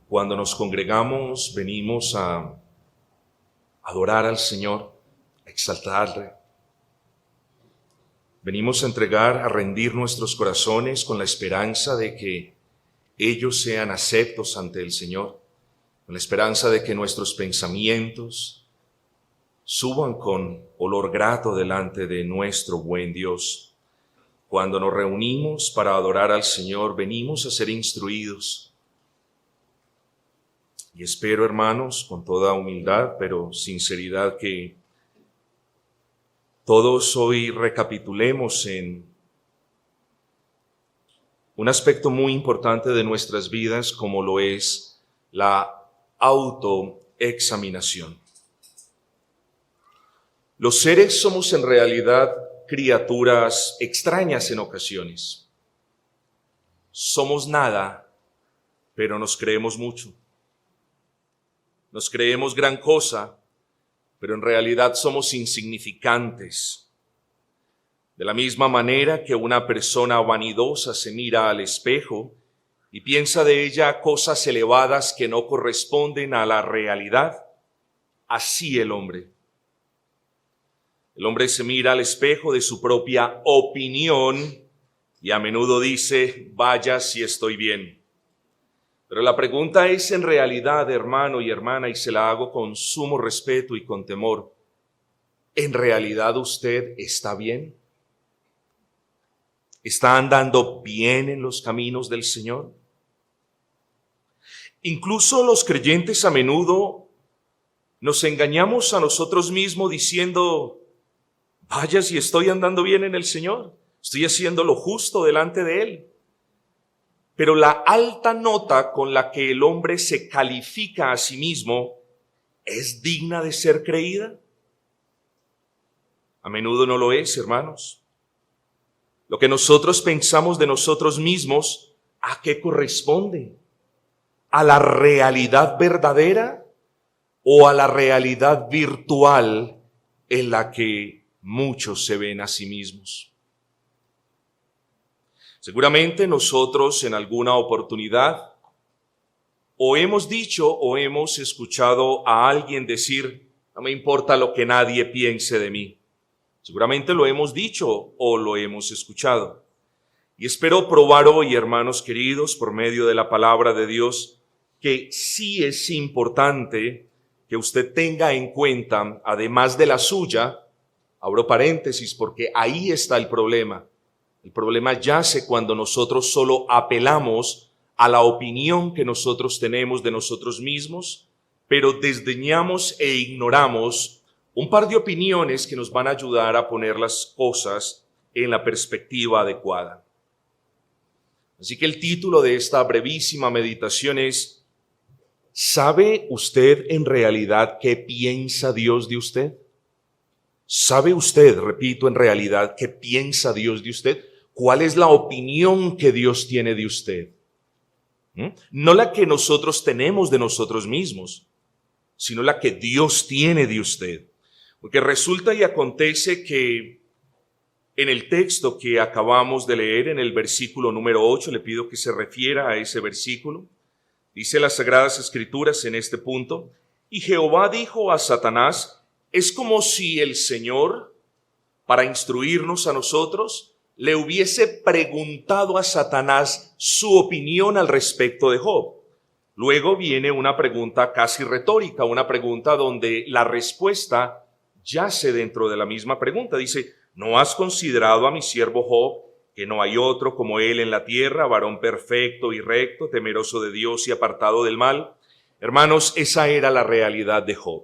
Cuando nos congregamos, venimos a adorar al Señor, a exaltarle. Venimos a entregar, a rendir nuestros corazones con la esperanza de que ellos sean aceptos ante el Señor, con la esperanza de que nuestros pensamientos suban con olor grato delante de nuestro buen Dios. Cuando nos reunimos para adorar al Señor, venimos a ser instruidos. Y espero, hermanos, con toda humildad, pero sinceridad, que todos hoy recapitulemos en un aspecto muy importante de nuestras vidas, como lo es la autoexaminación. Los seres somos en realidad criaturas extrañas en ocasiones. Somos nada, pero nos creemos mucho. Nos creemos gran cosa, pero en realidad somos insignificantes. De la misma manera que una persona vanidosa se mira al espejo y piensa de ella cosas elevadas que no corresponden a la realidad, así el hombre. El hombre se mira al espejo de su propia opinión y a menudo dice, vaya si estoy bien. Pero la pregunta es en realidad, hermano y hermana, y se la hago con sumo respeto y con temor, ¿en realidad usted está bien? ¿Está andando bien en los caminos del Señor? Incluso los creyentes a menudo nos engañamos a nosotros mismos diciendo, vaya si estoy andando bien en el Señor, estoy haciendo lo justo delante de Él. Pero la alta nota con la que el hombre se califica a sí mismo ¿es digna de ser creída? A menudo no lo es, hermanos. Lo que nosotros pensamos de nosotros mismos, ¿a qué corresponde? ¿A la realidad verdadera o a la realidad virtual en la que muchos se ven a sí mismos? Seguramente nosotros en alguna oportunidad o hemos dicho o hemos escuchado a alguien decir, no me importa lo que nadie piense de mí. Seguramente lo hemos dicho o lo hemos escuchado. Y espero probar hoy, hermanos queridos, por medio de la palabra de Dios, que sí es importante que usted tenga en cuenta, además de la suya, abro paréntesis porque ahí está el problema. El problema yace cuando nosotros solo apelamos a la opinión que nosotros tenemos de nosotros mismos, pero desdeñamos e ignoramos un par de opiniones que nos van a ayudar a poner las cosas en la perspectiva adecuada. Así que el título de esta brevísima meditación es, ¿sabe usted en realidad qué piensa Dios de usted? ¿Sabe usted, repito, en realidad qué piensa Dios de usted? ¿Cuál es la opinión que Dios tiene de usted? No la que nosotros tenemos de nosotros mismos, sino la que Dios tiene de usted. Porque resulta y acontece que en el texto que acabamos de leer, en el versículo número 8, le pido que se refiera a ese versículo, dice las Sagradas Escrituras en este punto, y Jehová dijo a Satanás, es como si el Señor, para instruirnos a nosotros, le hubiese preguntado a Satanás su opinión al respecto de Job. Luego viene una pregunta casi retórica, una pregunta donde la respuesta yace dentro de la misma pregunta. Dice, ¿no has considerado a mi siervo Job, que no hay otro como él en la tierra, varón perfecto y recto, temeroso de Dios y apartado del mal? Hermanos, esa era la realidad de Job.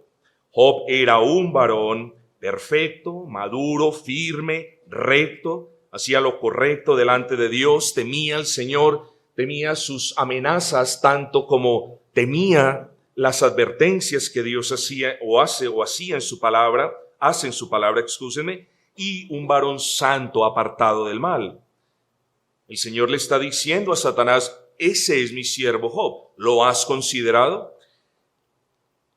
Job era un varón perfecto, maduro, firme, recto, hacía lo correcto delante de Dios, temía al Señor, temía sus amenazas tanto como temía las advertencias que Dios hacía o hacía en su palabra, hace en su palabra, y un varón santo apartado del mal. El Señor le está diciendo a Satanás, ese es mi siervo Job, ¿lo has considerado?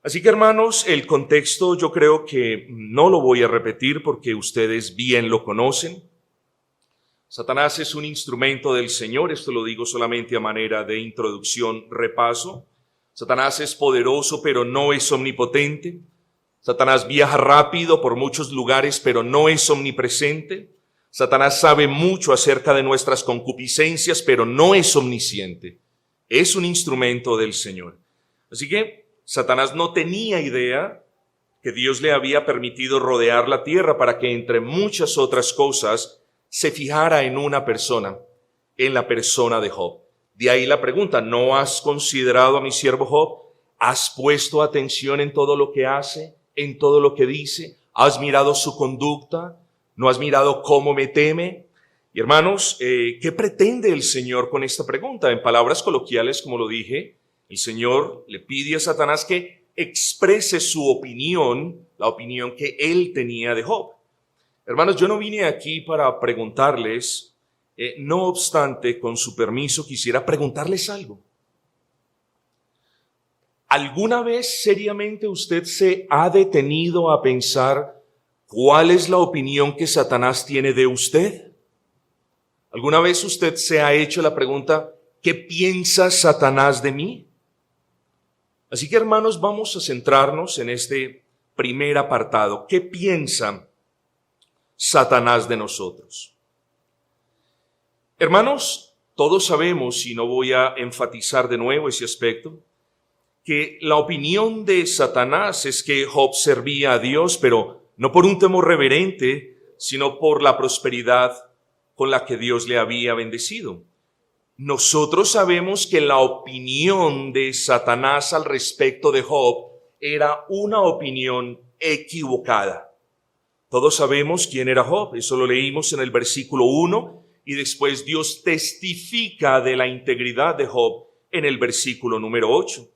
Así que, hermanos, el contexto yo creo que no lo voy a repetir porque ustedes bien lo conocen. Satanás es un instrumento del Señor, esto lo digo solamente a manera de introducción, repaso, Satanás es poderoso, pero no es omnipotente. Satanás viaja rápido por muchos lugares, pero no es omnipresente. Satanás sabe mucho acerca de nuestras concupiscencias, pero no es omnisciente. Es un instrumento del Señor. Así que Satanás no tenía idea que Dios le había permitido rodear la tierra para que, entre muchas otras cosas, se fijara en una persona, en la persona de Job. De ahí la pregunta: ¿no has considerado a mi siervo Job? ¿Has puesto atención en todo lo que hace, en todo lo que dice? ¿Has mirado su conducta? ¿No has mirado cómo me teme? Y hermanos, ¿qué pretende el Señor con esta pregunta? En palabras coloquiales, como lo dije, el Señor le pide a Satanás que exprese su opinión, la opinión que él tenía de Job. Hermanos, yo no vine aquí para preguntarles, no obstante, con su permiso, quisiera preguntarles algo. ¿Alguna vez seriamente usted se ha detenido a pensar cuál es la opinión que Satanás tiene de usted? ¿Alguna vez usted se ha hecho la pregunta: ¿qué piensa Satanás de mí? Así que, hermanos, vamos a centrarnos en este primer apartado. ¿Qué piensa Satanás de nosotros? Hermanos, todos sabemos, y no voy a enfatizar de nuevo ese aspecto, que la opinión de Satanás es que Job servía a Dios, pero no por un temor reverente, sino por la prosperidad con la que Dios le había bendecido. Nosotros sabemos que la opinión de Satanás al respecto de Job era una opinión equivocada. Todos sabemos quién era Job, eso lo leímos en el versículo 1, y después Dios testifica de la integridad de Job en el versículo número 8.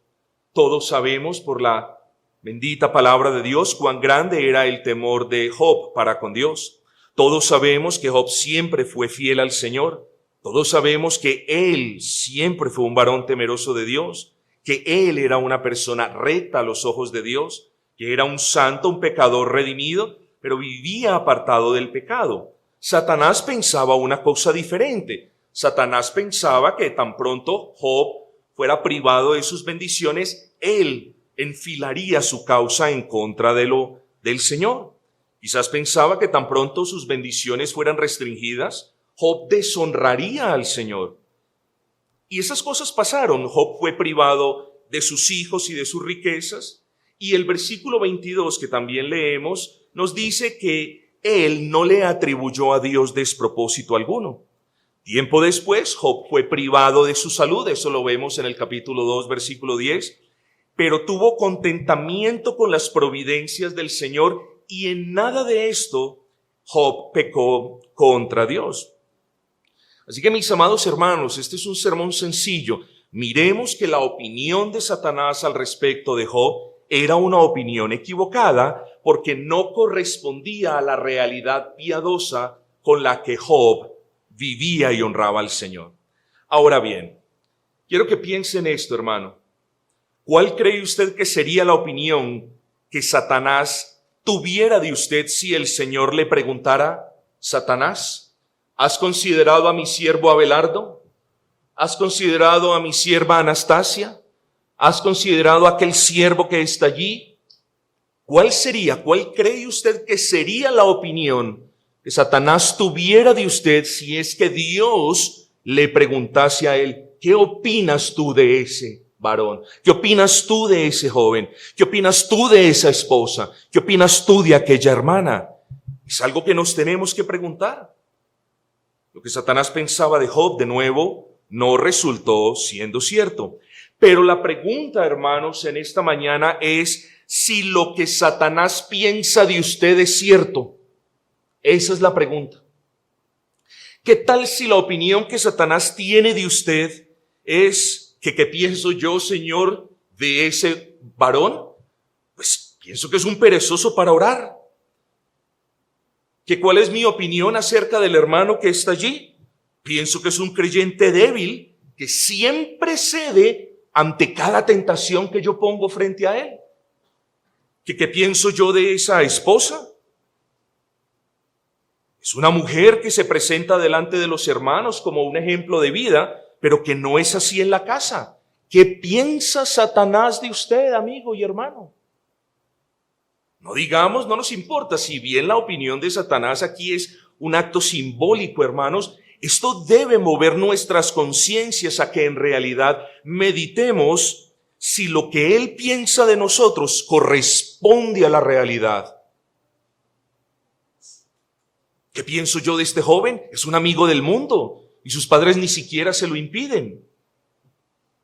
Todos sabemos por la bendita palabra de Dios cuán grande era el temor de Job para con Dios. Todos sabemos que Job siempre fue fiel al Señor. Todos sabemos que él siempre fue un varón temeroso de Dios, que él era una persona recta a los ojos de Dios, que era un santo, un pecador redimido, pero vivía apartado del pecado. Satanás pensaba una cosa diferente. Satanás pensaba que tan pronto Job fuera privado de sus bendiciones, él enfilaría su causa en contra del Señor. Quizás pensaba que tan pronto sus bendiciones fueran restringidas, Job deshonraría al Señor. Y esas cosas pasaron. Job fue privado de sus hijos y de sus riquezas. Y el versículo 22 que también leemos nos dice que él no le atribuyó a Dios despropósito alguno. Tiempo después, Job fue privado de su salud. Eso lo vemos en el capítulo 2, versículo 10. Pero tuvo contentamiento con las providencias del Señor y en nada de esto Job pecó contra Dios. Así que, mis amados hermanos, este es un sermón sencillo. Miremos que la opinión de Satanás al respecto de Job era una opinión equivocada porque no correspondía a la realidad piadosa con la que Job vivía y honraba al Señor. Ahora bien, quiero que piense en esto, hermano. ¿Cuál cree usted que sería la opinión que Satanás tuviera de usted si el Señor le preguntara: Satanás, ¿has considerado a mi siervo Abelardo? ¿Has considerado a mi sierva Anastasia? ¿Has considerado a aquel siervo que está allí? ¿Cuál cree usted que sería la opinión que Satanás tuviera de usted si es que Dios le preguntase a él: ¿qué opinas tú de ese varón? ¿Qué opinas tú de ese joven? ¿Qué opinas tú de esa esposa? ¿Qué opinas tú de aquella hermana? Es algo que nos tenemos que preguntar. Lo que Satanás pensaba de Job, de nuevo, no resultó siendo cierto. Pero la pregunta, hermanos, en esta mañana es si lo que Satanás piensa de usted es cierto. Esa es la pregunta. ¿Qué tal si la opinión que Satanás tiene de usted es que qué pienso yo, Señor, de ese varón? Pues pienso que es un perezoso para orar. ¿Que cuál es mi opinión acerca del hermano que está allí? Pienso que es un creyente débil que siempre cede ante cada tentación que yo pongo frente a él. ¿Qué pienso yo de esa esposa? Es una mujer que se presenta delante de los hermanos como un ejemplo de vida, pero que no es así en la casa. ¿Qué piensa Satanás de usted, amigo y hermano? No digamos, no nos importa, si bien la opinión de Satanás aquí es un acto simbólico, hermanos, esto debe mover nuestras conciencias a que en realidad meditemos si lo que él piensa de nosotros corresponde a la realidad. ¿Qué pienso yo de este joven? Es un amigo del mundo y sus padres ni siquiera se lo impiden.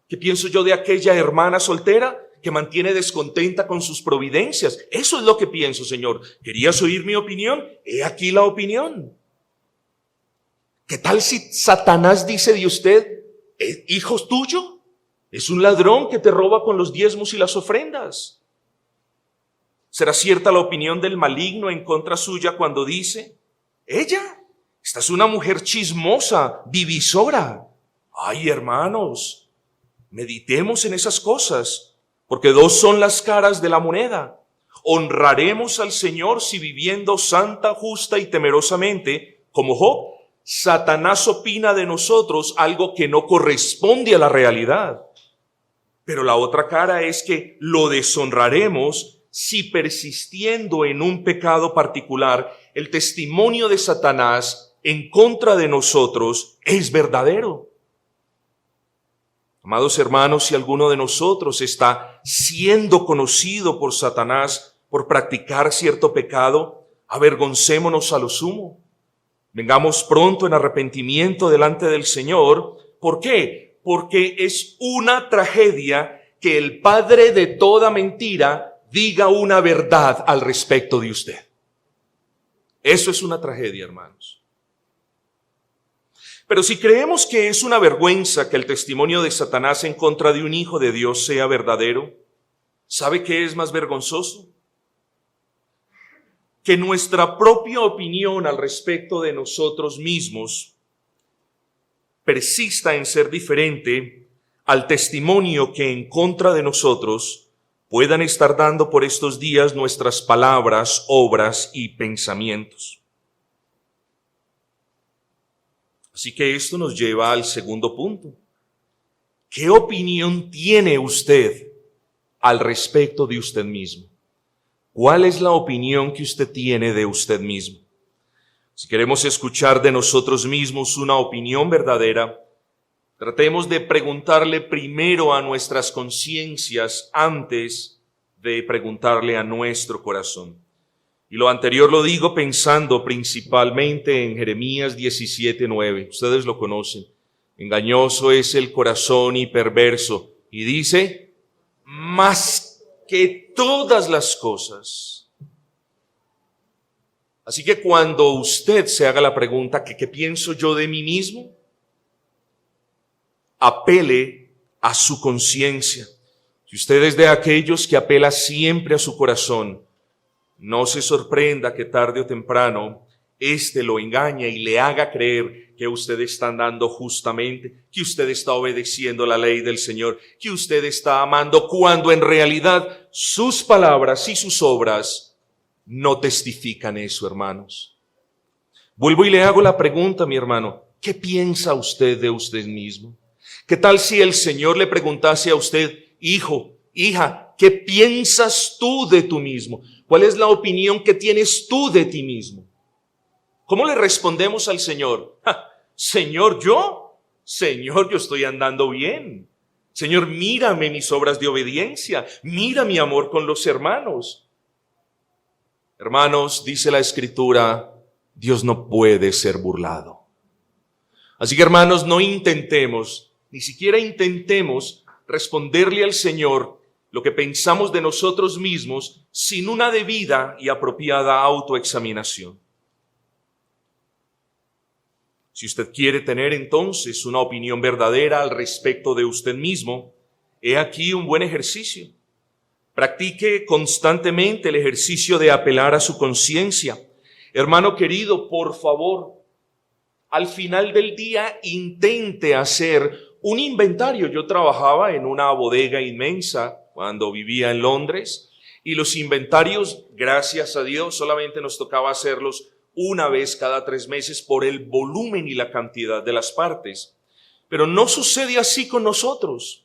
¿Qué pienso yo de aquella hermana soltera que mantiene descontenta con sus providencias? Eso es lo que pienso, Señor. ¿Querías oír mi opinión? He aquí la opinión. ¿Qué tal si Satanás dice de usted, hijo tuyo? Es un ladrón que te roba con los diezmos y las ofrendas. ¿Será cierta la opinión del maligno en contra suya cuando dice, ella, esta es una mujer chismosa, vivisora? Ay, hermanos, meditemos en esas cosas, porque dos son las caras de la moneda. Honraremos al Señor si viviendo santa, justa y temerosamente, como Job, Satanás opina de nosotros algo que no corresponde a la realidad. Pero la otra cara es que lo deshonraremos si persistiendo en un pecado particular, el testimonio de Satanás en contra de nosotros es verdadero. Amados hermanos, si alguno de nosotros está siendo conocido por Satanás por practicar cierto pecado, avergoncémonos a lo sumo. Vengamos pronto en arrepentimiento delante del Señor. ¿Por qué? Porque es una tragedia que el padre de toda mentira diga una verdad al respecto de usted. Eso es una tragedia, hermanos. Pero si creemos que es una vergüenza que el testimonio de Satanás en contra de un hijo de Dios sea verdadero, ¿sabe qué es más vergonzoso? Que nuestra propia opinión al respecto de nosotros mismos persista en ser diferente al testimonio que en contra de nosotros puedan estar dando por estos días nuestras palabras, obras y pensamientos. Así que esto nos lleva al segundo punto. ¿Qué opinión tiene usted al respecto de usted mismo? ¿Cuál es la opinión que usted tiene de usted mismo? Si queremos escuchar de nosotros mismos una opinión verdadera, tratemos de preguntarle primero a nuestras conciencias antes de preguntarle a nuestro corazón. Y lo anterior lo digo pensando principalmente en Jeremías 17:9. Ustedes lo conocen. Engañoso es el corazón y perverso. Y dice, más que todas las cosas. Así que cuando usted se haga la pregunta, ¿qué pienso yo de mí mismo? Apele a su conciencia. Si usted es de aquellos que apela siempre a su corazón, no se sorprenda que tarde o temprano éste lo engañe y le haga creer que usted está andando justamente, que usted está obedeciendo la ley del Señor, que usted está amando, cuando en realidad sus palabras y sus obras no testifican eso, hermanos. Vuelvo y le hago la pregunta, mi hermano, ¿qué piensa usted de usted mismo? ¿Qué tal si el Señor le preguntase a usted, hijo, hija, ¿qué piensas tú de tú mismo? ¿Cuál es la opinión que tienes tú de ti mismo? ¿Cómo le respondemos al Señor? Señor, yo estoy andando bien. Señor, mírame mis obras de obediencia. Mira mi amor con los hermanos. Hermanos, dice la Escritura, Dios no puede ser burlado. Así que, hermanos, no intentemos, ni siquiera intentemos responderle al Señor lo que pensamos de nosotros mismos sin una debida y apropiada autoexaminación. Si usted quiere tener entonces una opinión verdadera al respecto de usted mismo, he aquí un buen ejercicio. Practique constantemente el ejercicio de apelar a su conciencia. Hermano querido, por favor, al final del día intente hacer un inventario. Yo trabajaba en una bodega inmensa cuando vivía en Londres y los inventarios, gracias a Dios, solamente nos tocaba hacerlos una vez cada 3 meses por el volumen y la cantidad de las partes. Pero no sucede así con nosotros.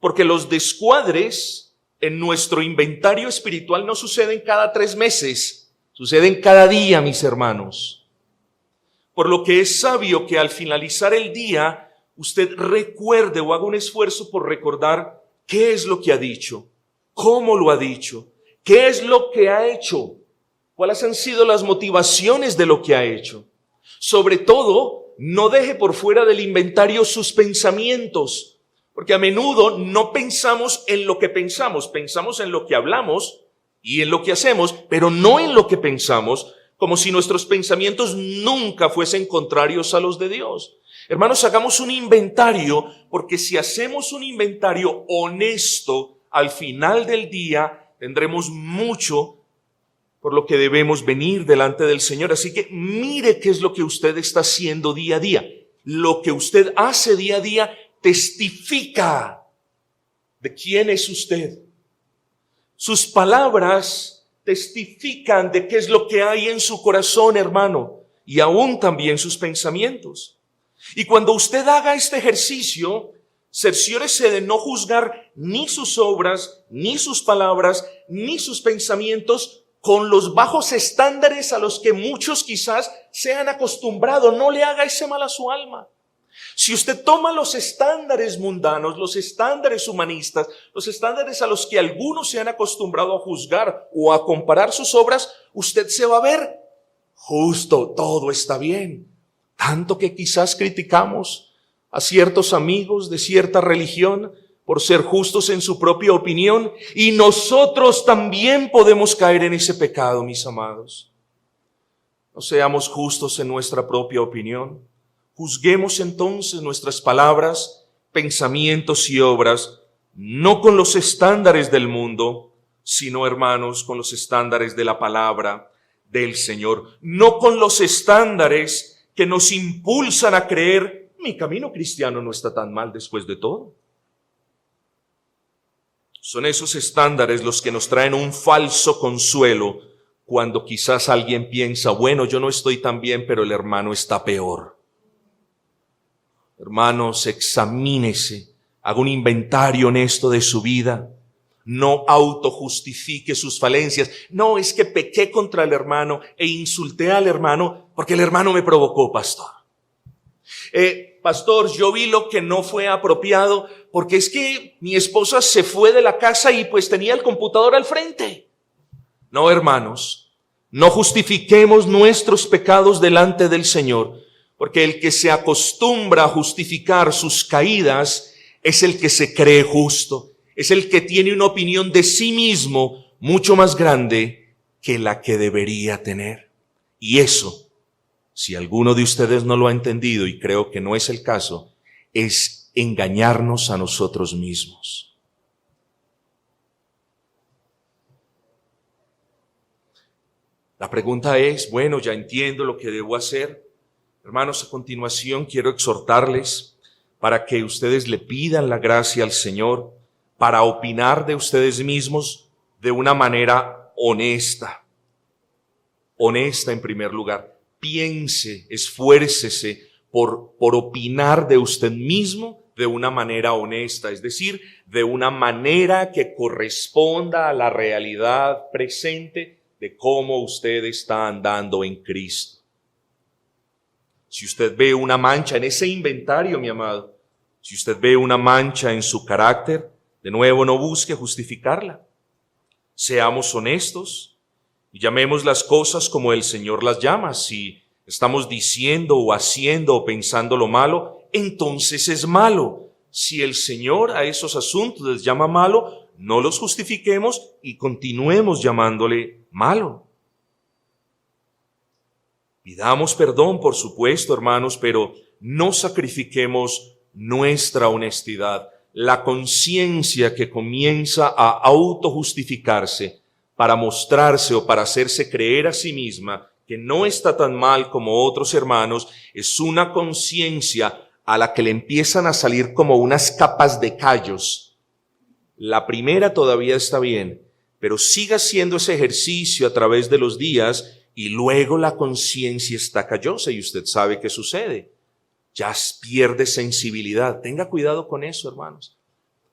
Porque los descuadres en nuestro inventario espiritual no suceden cada 3 meses, suceden cada día, mis hermanos. Por lo que es sabio que al finalizar el día usted recuerde o haga un esfuerzo por recordar qué es lo que ha dicho, cómo lo ha dicho, qué es lo que ha hecho, cuáles han sido las motivaciones de lo que ha hecho. Sobre todo, no deje por fuera del inventario sus pensamientos, porque a menudo no pensamos en lo que pensamos en lo que hablamos y en lo que hacemos, pero no en lo que pensamos, como si nuestros pensamientos nunca fuesen contrarios a los de Dios. Hermanos, hagamos un inventario, porque si hacemos un inventario honesto, al final del día tendremos mucho por lo que debemos venir delante del Señor. Así que mire qué es lo que usted está haciendo día a día. Lo que usted hace día a día testifica de quién es usted. Sus palabras testifican de qué es lo que hay en su corazón, hermano, y aún también sus pensamientos. Y cuando usted haga este ejercicio, cerciórese de no juzgar ni sus obras, ni sus palabras, ni sus pensamientos con los bajos estándares a los que muchos quizás se han acostumbrado. No le haga ese mal a su alma. Si usted toma los estándares mundanos, los estándares humanistas, los estándares a los que algunos se han acostumbrado a juzgar o a comparar sus obras, usted se va a ver justo, todo está bien. Tanto que quizás criticamos a ciertos amigos de cierta religión por ser justos en su propia opinión, y nosotros también podemos caer en ese pecado, mis amados. No seamos justos en nuestra propia opinión. Juzguemos entonces nuestras palabras, pensamientos y obras, no con los estándares del mundo, sino, hermanos, con los estándares de la palabra del Señor. No con los estándares que nos impulsan a creer, mi camino cristiano no está tan mal después de todo. Son esos estándares los que nos traen un falso consuelo cuando quizás alguien piensa, bueno, yo no estoy tan bien, pero el hermano está peor. Hermanos, examínese, haga un inventario honesto de su vida. No autojustifique sus falencias. No, es que pequé contra el hermano e insulté al hermano porque el hermano me provocó, pastor. Pastor, yo vi lo que no fue apropiado porque es que mi esposa se fue de la casa y pues tenía el computador al frente. No, hermanos, no justifiquemos nuestros pecados delante del Señor, porque el que se acostumbra a justificar sus caídas es el que se cree justo, es el que tiene una opinión de sí mismo mucho más grande que la que debería tener. Y eso, si alguno de ustedes no lo ha entendido, y creo que no es el caso, es engañarnos a nosotros mismos. La pregunta es, bueno, ya entiendo lo que debo hacer. Hermanos, a continuación quiero exhortarles para que ustedes le pidan la gracia al Señor para opinar de ustedes mismos de una manera honesta. Honesta en primer lugar. Piense, esfuércese por opinar de usted mismo de una manera honesta, es decir, de una manera que corresponda a la realidad presente de cómo usted está andando en Cristo. Si usted ve una mancha en ese inventario, mi amado, si usted ve una mancha en su carácter, de nuevo no busque justificarla. Seamos honestos y llamemos las cosas como el Señor las llama. Si estamos diciendo o haciendo o pensando lo malo, entonces es malo. Si el Señor a esos asuntos les llama malo, no los justifiquemos y continuemos llamándole malo. Pidamos perdón, por supuesto, hermanos, pero no sacrifiquemos nuestra honestidad. La conciencia que comienza a autojustificarse para mostrarse o para hacerse creer a sí misma que no está tan mal como otros hermanos, es una conciencia a la que le empiezan a salir como unas capas de callos. La primera todavía está bien, pero siga haciendo ese ejercicio a través de los días y luego la conciencia está callosa y usted sabe qué sucede. Ya pierde sensibilidad. Tenga cuidado con eso, hermanos.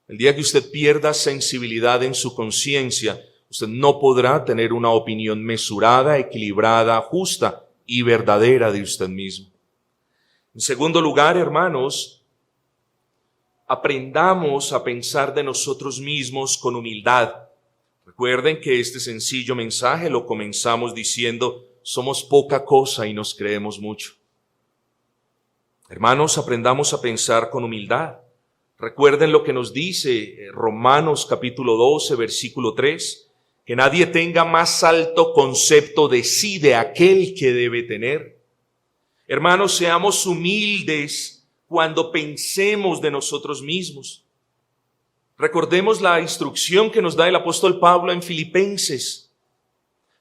El día que usted pierda sensibilidad en su conciencia, usted no podrá tener una opinión mesurada, equilibrada, justa y verdadera de usted mismo. En segundo lugar, hermanos, aprendamos a pensar de nosotros mismos con humildad. Recuerden que este sencillo mensaje lo comenzamos diciendo: somos poca cosa y nos creemos mucho. Hermanos, aprendamos a pensar con humildad. Recuerden lo que nos dice Romanos capítulo 12, versículo 3, que nadie tenga más alto concepto de sí, de aquel que debe tener. Hermanos, seamos humildes cuando pensemos de nosotros mismos. Recordemos la instrucción que nos da el apóstol Pablo en Filipenses.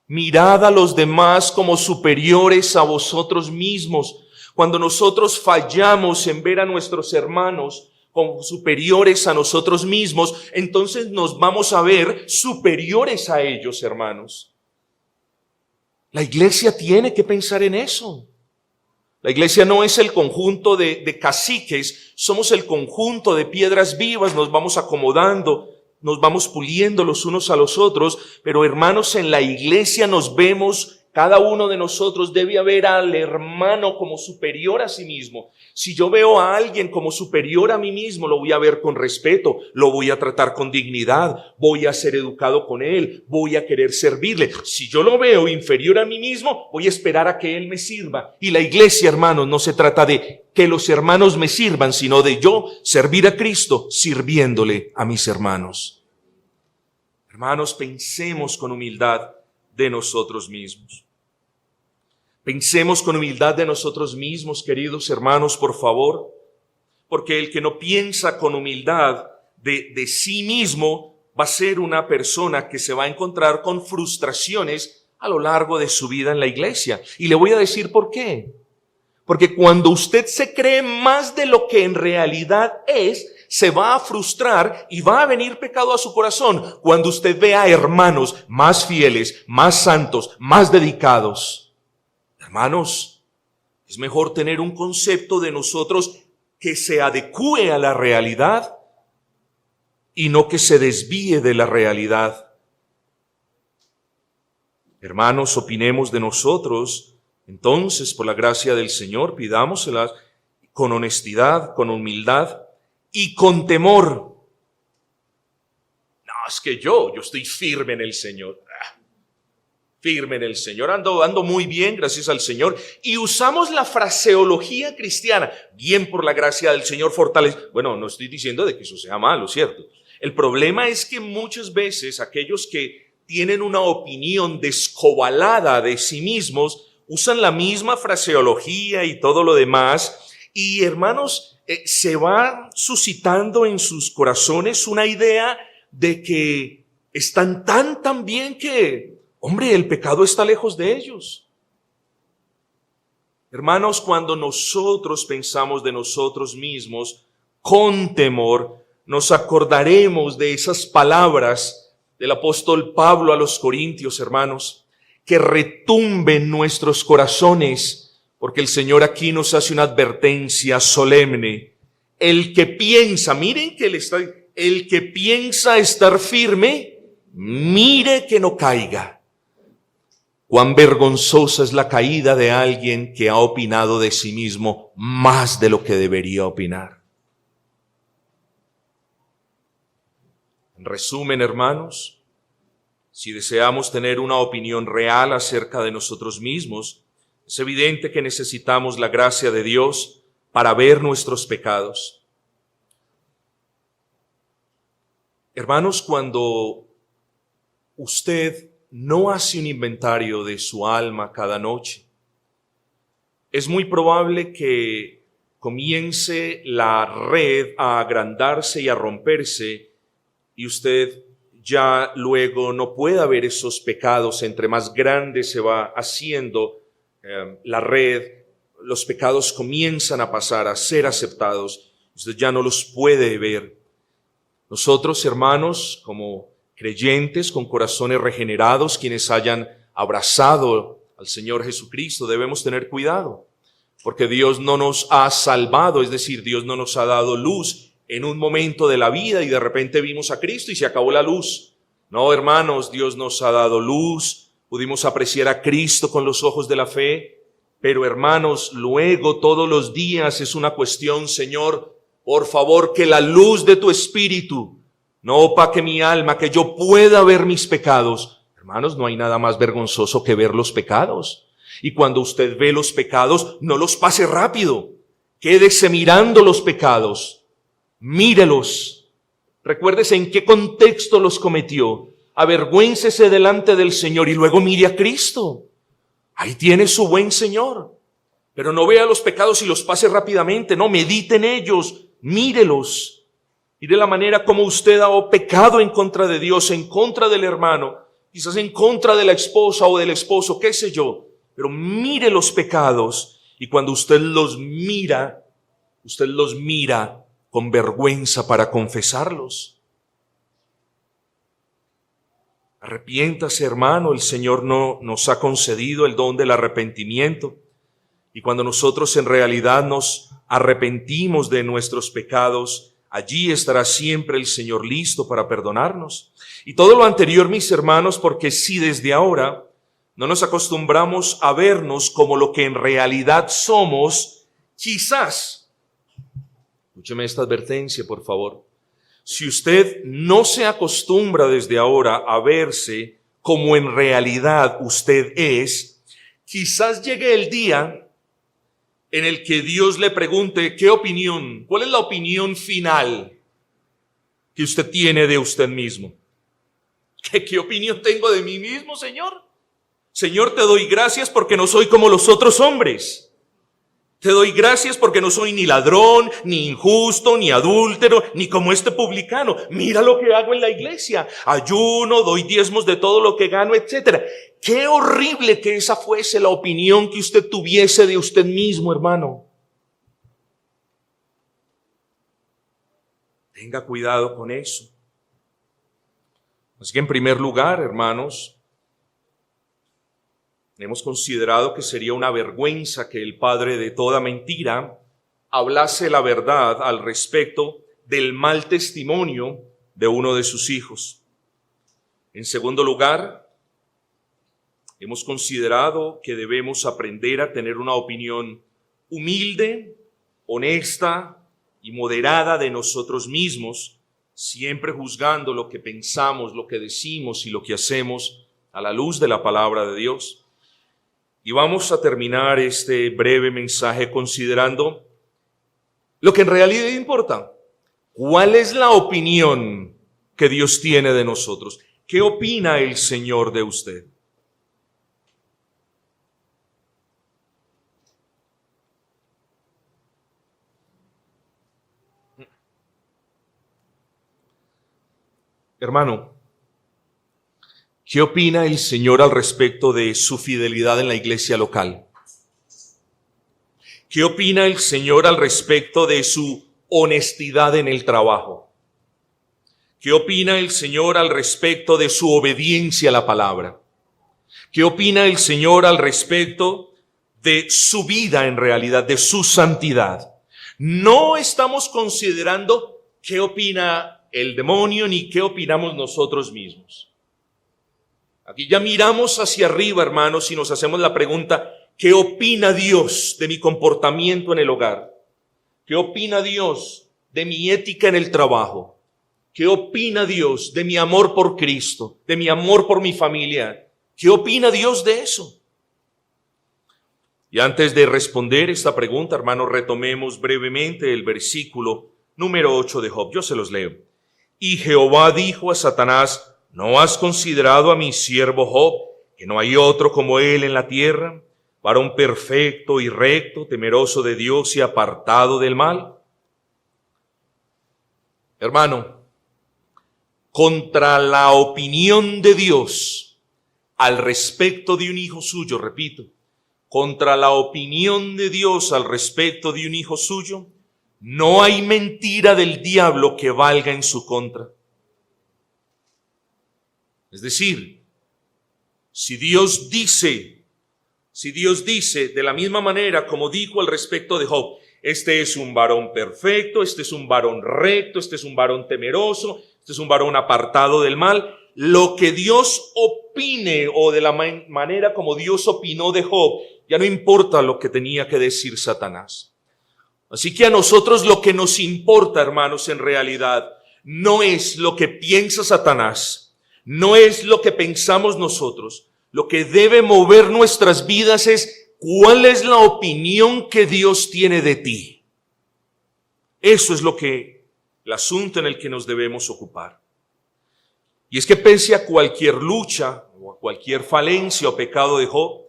Mirad a los demás como superiores a vosotros mismos. Cuando nosotros fallamos en ver a nuestros hermanos como superiores a nosotros mismos, entonces nos vamos a ver superiores a ellos, hermanos. La iglesia tiene que pensar en eso. La iglesia no es el conjunto de caciques, somos el conjunto de piedras vivas, nos vamos acomodando, nos vamos puliendo los unos a los otros, pero hermanos, en la iglesia nos vemos, cada uno de nosotros debe ver al hermano como superior a sí mismo. Si yo veo a alguien como superior a mí mismo, lo voy a ver con respeto, lo voy a tratar con dignidad, voy a ser educado con él, voy a querer servirle. Si yo lo veo inferior a mí mismo, voy a esperar a que él me sirva. Y la iglesia, hermanos, no se trata de que los hermanos me sirvan, sino de yo servir a Cristo sirviéndole a mis hermanos. Hermanos, pensemos con humildad de nosotros mismos. Pensemos con humildad de nosotros mismos, queridos hermanos, por favor, porque el que no piensa con humildad de sí mismo va a ser una persona que se va a encontrar con frustraciones a lo largo de su vida en la iglesia. Y le voy a decir por qué. Porque cuando usted se cree más de lo que en realidad es, se va a frustrar y va a venir pecado a su corazón cuando usted vea a hermanos más fieles, más santos, más dedicados. Hermanos, es mejor tener un concepto de nosotros que se adecúe a la realidad y no que se desvíe de la realidad. Hermanos, opinemos de nosotros, entonces, por la gracia del Señor, pidámoselas con honestidad, con humildad y con temor. No, es que yo estoy firme en el Señor. Firme en el Señor, ando muy bien, gracias al Señor. Y usamos la fraseología cristiana, bien por la gracia del Señor fortalece. Bueno, no estoy diciendo de que eso sea malo, ¿cierto? El problema es que muchas veces aquellos que tienen una opinión descobalada de sí mismos, usan la misma fraseología y todo lo demás. Y hermanos, se va suscitando en sus corazones una idea de que están tan bien que, hombre, el pecado está lejos de ellos. Hermanos, cuando nosotros pensamos de nosotros mismos con temor, nos acordaremos de esas palabras del apóstol Pablo a los Corintios, hermanos, que retumben nuestros corazones, porque el Señor aquí nos hace una advertencia solemne. El que piensa, miren que el que piensa estar firme, mire que no caiga. Cuán vergonzosa es la caída de alguien que ha opinado de sí mismo más de lo que debería opinar. En resumen, hermanos, si deseamos tener una opinión real acerca de nosotros mismos, es evidente que necesitamos la gracia de Dios para ver nuestros pecados. Hermanos, cuando usted no hace un inventario de su alma cada noche, es muy probable que comience la red a agrandarse y a romperse y usted ya luego no pueda ver esos pecados. Entre más grande se va haciendo la red, los pecados comienzan a pasar a ser aceptados. Usted ya no los puede ver. Nosotros, hermanos, como creyentes con corazones regenerados, quienes hayan abrazado al Señor Jesucristo, debemos tener cuidado, porque Dios no nos ha salvado, es decir, Dios no nos ha dado luz en un momento de la vida y de repente vimos a Cristo y se acabó la luz. No, hermanos, Dios nos ha dado luz, pudimos apreciar a Cristo con los ojos de la fe, pero hermanos, luego todos los días es una cuestión, Señor, por favor, que la luz de tu Espíritu no opaque mi alma, que yo pueda ver mis pecados. Hermanos, no hay nada más vergonzoso que ver los pecados. Y cuando usted ve los pecados, no los pase rápido. Quédese mirando los pecados. Mírelos. Recuérdese en qué contexto los cometió. Avergüéncese delante del Señor y luego mire a Cristo. Ahí tiene su buen Señor. Pero no vea los pecados y los pase rápidamente. No, medite en ellos. Mírelos. Mire la manera como usted ha pecado en contra de Dios, en contra del hermano, quizás en contra de la esposa o del esposo, qué sé yo. Pero mire los pecados y cuando usted los mira con vergüenza para confesarlos. Arrepiéntase, hermano, el Señor no nos ha concedido el don del arrepentimiento. Y cuando nosotros en realidad nos arrepentimos de nuestros pecados, allí estará siempre el Señor listo para perdonarnos. Y todo lo anterior, mis hermanos, porque si desde ahora no nos acostumbramos a vernos como lo que en realidad somos, quizás, escúcheme esta advertencia, por favor, si usted no se acostumbra desde ahora a verse como en realidad usted es, quizás llegue el día en el que Dios le pregunte, ¿qué opinión? ¿Cuál es la opinión final que usted tiene de usted mismo? ¿Qué opinión tengo de mí mismo, Señor? Señor, te doy gracias porque no soy como los otros hombres. Te doy gracias porque no soy ni ladrón, ni injusto, ni adúltero, ni como este publicano. Mira lo que hago en la iglesia. Ayuno, doy diezmos de todo lo que gano, etc. Qué horrible que esa fuese la opinión que usted tuviese de usted mismo, hermano. Tenga cuidado con eso. Así que en primer lugar, hermanos, hemos considerado que sería una vergüenza que el padre de toda mentira hablase la verdad al respecto del mal testimonio de uno de sus hijos. En segundo lugar, hemos considerado que debemos aprender a tener una opinión humilde, honesta y moderada de nosotros mismos, siempre juzgando lo que pensamos, lo que decimos y lo que hacemos a la luz de la palabra de Dios. Y vamos a terminar este breve mensaje considerando lo que en realidad importa. ¿Cuál es la opinión que Dios tiene de nosotros? ¿Qué opina el Señor de usted? Hermano, ¿qué opina el Señor al respecto de su fidelidad en la iglesia local? ¿Qué opina el Señor al respecto de su honestidad en el trabajo? ¿Qué opina el Señor al respecto de su obediencia a la palabra? ¿Qué opina el Señor al respecto de su vida en realidad, de su santidad? No estamos considerando qué opina el demonio ni qué opinamos nosotros mismos. Aquí ya miramos hacia arriba, hermanos, y nos hacemos la pregunta, ¿qué opina Dios de mi comportamiento en el hogar? ¿Qué opina Dios de mi ética en el trabajo? ¿Qué opina Dios de mi amor por Cristo, de mi amor por mi familia? ¿Qué opina Dios de eso? Y antes de responder esta pregunta, hermanos, retomemos brevemente el versículo número 8 de Job. Yo se los leo. Y Jehová dijo a Satanás, ¿no has considerado a mi siervo Job, que no hay otro como él en la tierra, varón perfecto y recto, temeroso de Dios y apartado del mal? Hermano, contra la opinión de Dios al respecto de un hijo suyo, repito, contra la opinión de Dios al respecto de un hijo suyo, no hay mentira del diablo que valga en su contra. Es decir, si Dios dice Si Dios dice de la misma manera como dijo al respecto de Job, este es un varón perfecto, este es un varón recto, este es un varón temeroso, este es un varón apartado del mal, lo que Dios opine o de la manera como Dios opinó de Job, ya no importa lo que tenía que decir Satanás. Así que a nosotros lo que nos importa, hermanos, en realidad, no es lo que piensa Satanás, no es lo que pensamos nosotros. Lo que debe mover nuestras vidas es cuál es la opinión que Dios tiene de ti. Eso es el asunto en el que nos debemos ocupar. Y es que pese a cualquier lucha o a cualquier falencia o pecado de Job,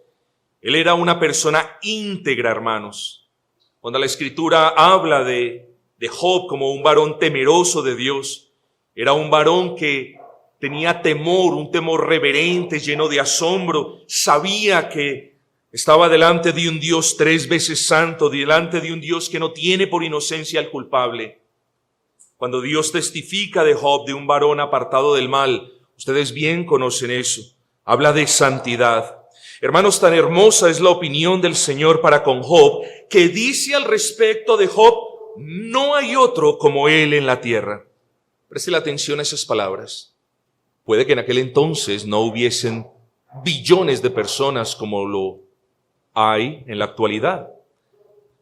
él era una persona íntegra, hermanos. Cuando la Escritura habla de Job como un varón temeroso de Dios, era un varón que tenía temor, un temor reverente, lleno de asombro. Sabía que estaba delante de un Dios 3 veces santo, delante de un Dios que no tiene por inocencia al culpable. Cuando Dios testifica de Job, de un varón apartado del mal, ustedes bien conocen eso. Habla de santidad. Hermanos, tan hermosa es la opinión del Señor para con Job, que dice al respecto de Job, no hay otro como él en la tierra. Preste la atención a esas palabras. Puede que en aquel entonces no hubiesen billones de personas como lo hay en la actualidad.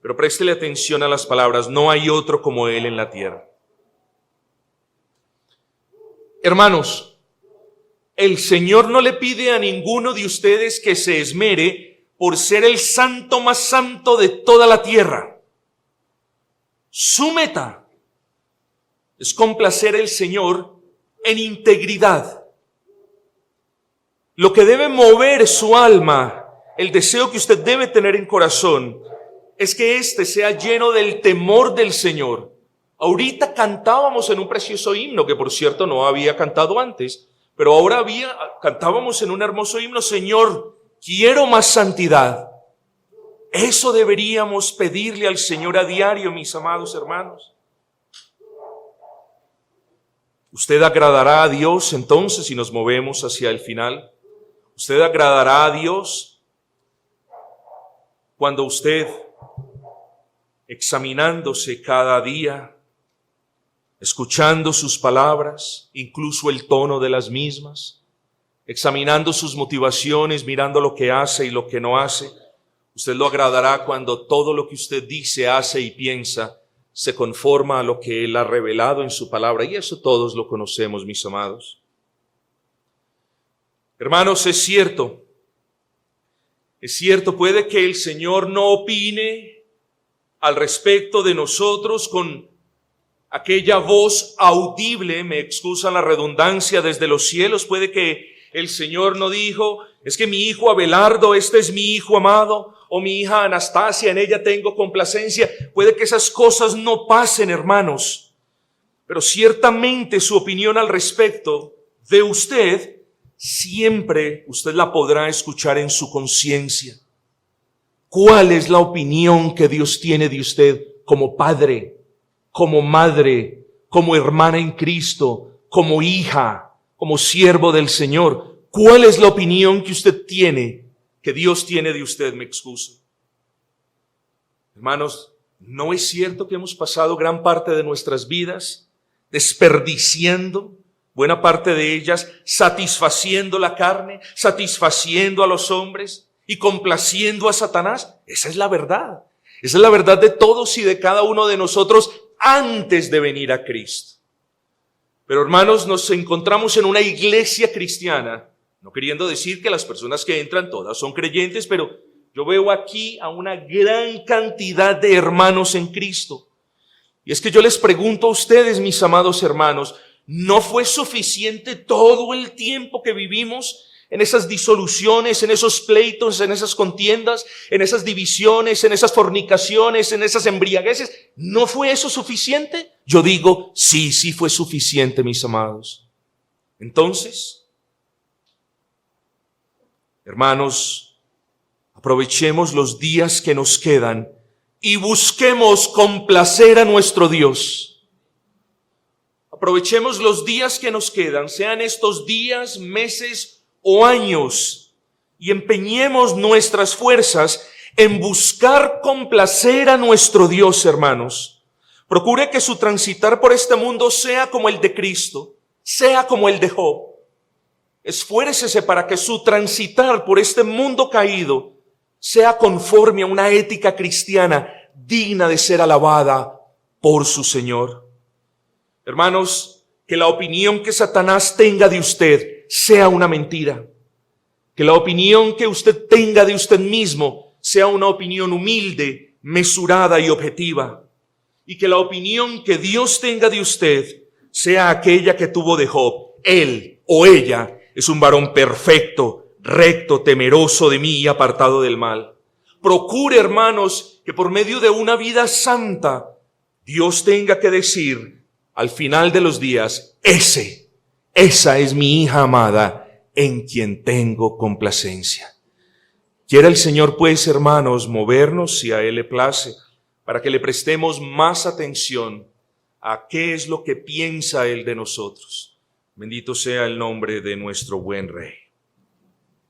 Pero préstele atención a las palabras, no hay otro como él en la tierra. Hermanos, el Señor no le pide a ninguno de ustedes que se esmere por ser el santo más santo de toda la tierra. Su meta es complacer al Señor en integridad. Lo que debe mover su alma, el deseo que usted debe tener en corazón, es que éste sea lleno del temor del Señor. Ahorita cantábamos en un precioso himno, que por cierto no había cantado antes, pero ahora cantábamos en un hermoso himno, Señor, quiero más santidad. Eso deberíamos pedirle al Señor a diario, mis amados hermanos. Usted agradará a Dios entonces si nos movemos hacia el final. Usted agradará a Dios cuando usted, examinándose cada día, escuchando sus palabras, incluso el tono de las mismas, examinando sus motivaciones, mirando lo que hace y lo que no hace, usted lo agradará cuando todo lo que usted dice, hace y piensa se conforma a lo que Él ha revelado en su palabra. Y eso todos lo conocemos, mis amados. Hermanos, es cierto, puede que el Señor no opine al respecto de nosotros con aquella voz audible, me excusan la redundancia, desde los cielos. Puede que el Señor no dijo, es que mi hijo Abelardo, este es mi hijo amado, o mi hija Anastasia, en ella tengo complacencia. Puede que esas cosas no pasen, hermanos, pero ciertamente su opinión al respecto de usted, siempre usted la podrá escuchar en su conciencia. ¿Cuál es la opinión que Dios tiene de usted como padre, como madre, como hermana en Cristo, como hija, como siervo del Señor? ¿Cuál es la opinión que usted tiene, que Dios tiene de usted? Me excuso. Hermanos, ¿no es cierto que hemos pasado gran parte de nuestras vidas desperdiciando, buena parte de ellas satisfaciendo la carne, satisfaciendo a los hombres y complaciendo a Satanás? Esa es la verdad. Esa es la verdad de todos y de cada uno de nosotros antes de venir a Cristo. Pero hermanos, nos encontramos en una iglesia cristiana, no queriendo decir que las personas que entran todas son creyentes, pero yo veo aquí a una gran cantidad de hermanos en Cristo. Y es que yo les pregunto a ustedes, mis amados hermanos, ¿no fue suficiente todo el tiempo que vivimos en esas disoluciones, en esos pleitos, en esas contiendas, en esas divisiones, en esas fornicaciones, en esas embriagueces? ¿No fue eso suficiente? Yo digo, sí fue suficiente, mis amados. Entonces, hermanos, aprovechemos los días que nos quedan y busquemos complacer a nuestro Dios. Aprovechemos los días que nos quedan, sean estos días, meses o años, y empeñemos nuestras fuerzas en buscar complacer a nuestro Dios, hermanos. Procure que su transitar por este mundo sea como el de Cristo, sea como el de Job. Esfuércese para que su transitar por este mundo caído sea conforme a una ética cristiana digna de ser alabada por su Señor. Hermanos, que la opinión que Satanás tenga de usted sea una mentira. Que la opinión que usted tenga de usted mismo sea una opinión humilde, mesurada y objetiva. Y que la opinión que Dios tenga de usted sea aquella que tuvo de Job. Él o ella es un varón perfecto, recto, temeroso de mí y apartado del mal. Procure, hermanos, que por medio de una vida santa, Dios tenga que decir al final de los días, esa es mi hija amada, en quien tengo complacencia. Quiera el Señor, pues, hermanos, movernos, si a Él le place, para que le prestemos más atención a qué es lo que piensa Él de nosotros. Bendito sea el nombre de nuestro buen Rey.